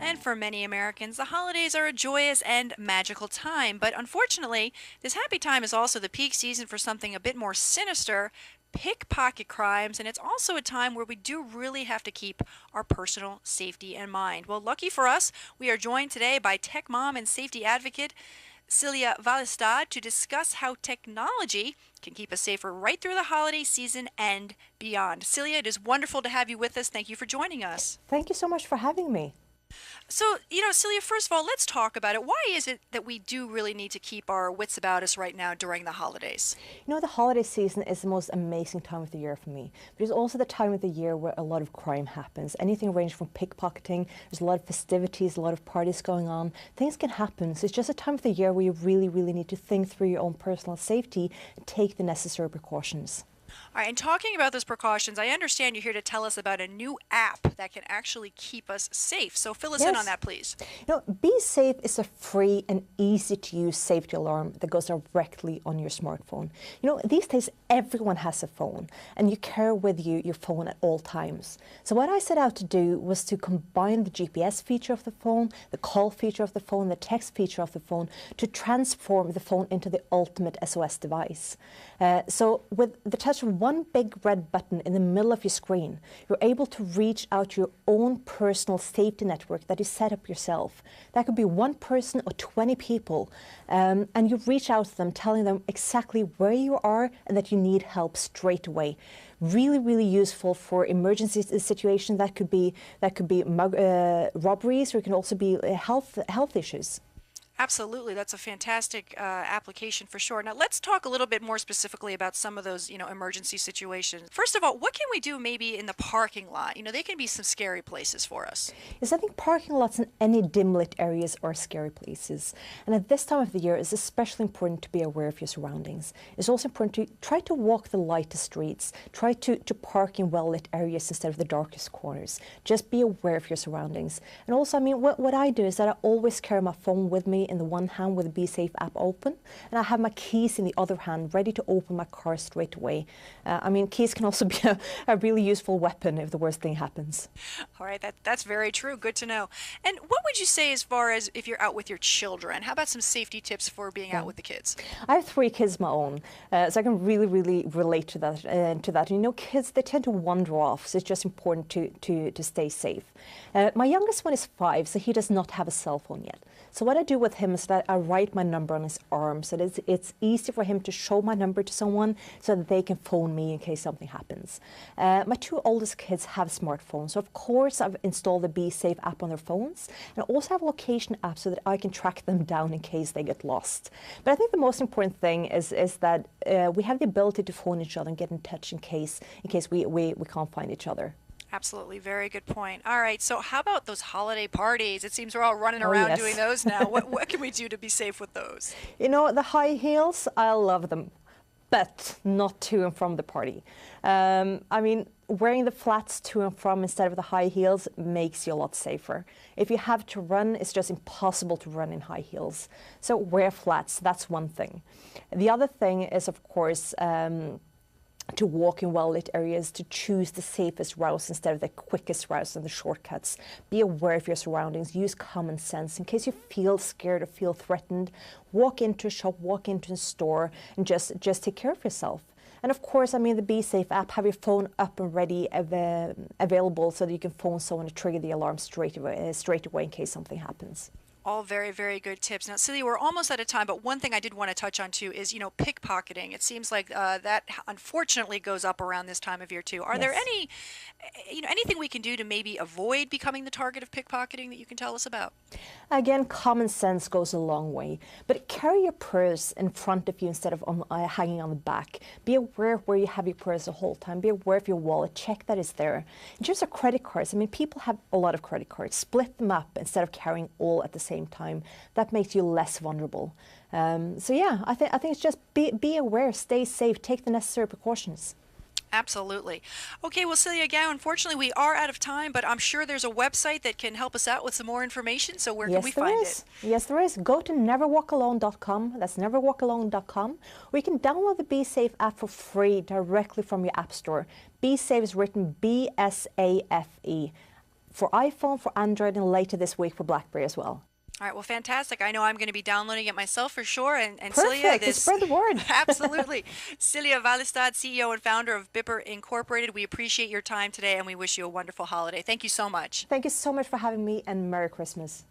And for many Americans, the holidays are a joyous and magical time. But unfortunately, this happy time is also the peak season for something a bit more sinister, pickpocket crimes. And it's also a time where we do really have to keep our personal safety in mind. Well, lucky for us, we are joined today by tech mom and safety advocate Celia Valestad to discuss how technology can keep us safer right through the holiday season and beyond. Celia, it is wonderful to have you with us. Thank you for joining us. Thank you so much for having me. So, Celia, first of all, let's talk about it. Why is it that we do really need to keep our wits about us right now during the holidays? The holiday season is the most amazing time of the year for me. But it's also the time of the year where a lot of crime happens. Anything ranging from pickpocketing, there's a lot of festivities, a lot of parties going on. Things can happen. So it's just a time of the year where you really, really need to think through your own personal safety and take the necessary precautions. All right, and talking about those precautions, I understand you're here to tell us about a new app that can actually keep us safe. So fill us in on Yes. that, please. bSafe is a free and easy to use safety alarm that goes directly on your smartphone. These days everyone has a phone and you carry with you your phone at all times. So what I set out to do was to combine the GPS feature of the phone, the call feature of the phone, the text feature of the phone to transform the phone into the ultimate SOS device. So with the touch of one big red button in the middle of your screen, you're able to reach out to your own personal safety network that you set up yourself. That could be one person or 20 people, and you reach out to them, telling them exactly where you are and that you need help straight away. Really, really useful for emergency situations. That could be robberies, or it can also be health issues. Absolutely. That's a fantastic application for sure. Now, let's talk a little bit more specifically about some of those, emergency situations. First of all, what can we do maybe in the parking lot? They can be some scary places for us. Yes, I think parking lots in any dim lit areas are scary places. And at this time of the year, it's especially important to be aware of your surroundings. It's also important to try to walk the lightest streets. Try to park in well lit areas instead of the darkest corners. Just be aware of your surroundings. And also, what I do is that I always carry my phone with me in the one hand with the bSafe app open, and I have my keys in the other hand ready to open my car straight away. Keys can also be a really useful weapon if the worst thing happens. All right, that's very true. Good to know. And what would you say as far as if you're out with your children? How about some safety tips for being out with the kids? I have 3 kids of my own, so I can really, really relate to that. Kids, they tend to wander off, so it's just important to stay safe. My youngest one is 5, so he does not have a cell phone yet. So what I do with him is that I write my number on his arm, so that it's easy for him to show my number to someone so that they can phone me in case something happens. My 2 oldest kids have smartphones, so of course I've installed the bSafe app on their phones, and I also have a location app so that I can track them down in case they get lost. But I think the most important thing is that we have the ability to phone each other and get in touch in case we can't find each other. Absolutely. Very good point. All right. So how about those holiday parties? It seems we're all running Oh, around yes. doing those now. What can we do to be safe with those? The high heels, I love them, but not to and from the party. Wearing the flats to and from instead of the high heels makes you a lot safer. If you have to run, it's just impossible to run in high heels. So wear flats, that's one thing. The other thing is, of course, to walk in well-lit areas, to choose the safest routes instead of the quickest routes and the shortcuts. Be aware of your surroundings. Use common sense. In case you feel scared or feel threatened, walk into a shop, walk into a store, and just take care of yourself. And of course, the bSafe app, have your phone up and ready, available so that you can phone someone to trigger the alarm straight away in case something happens. All very, very good tips. Now, Celia, we're almost out of time, but one thing I did want to touch on too is, pickpocketing. It seems like that unfortunately goes up around this time of year too. Are there Yes. any, anything we can do to maybe avoid becoming the target of pickpocketing that you can tell us about? Again, common sense goes a long way, but carry your purse in front of you instead of hanging on the back. Be aware of where you have your purse the whole time. Be aware of your wallet. Check that it's there. In terms of credit cards, people have a lot of credit cards. Split them up instead of carrying all at the same time. That makes you less vulnerable. I think it's just be aware, stay safe, take the necessary precautions. Absolutely. Okay, well, Celia, again, unfortunately, we are out of time, but I'm sure there's a website that can help us out with some more information. So where can we find it? Yes, there is. Go to neverwalkalone.com. That's neverwalkalone.com. Or you can download the bSafe app for free directly from your app store. bSafe is written bSafe. for iPhone, for Android, and later this week for BlackBerry as well. All right, well, fantastic. I know I'm going to be downloading it myself for sure. And Celia, Perfect. Spread the word. absolutely. Celia Valistad, CEO and founder of Bipper Incorporated. We appreciate your time today and we wish you a wonderful holiday. Thank you so much. Thank you so much for having me, and Merry Christmas.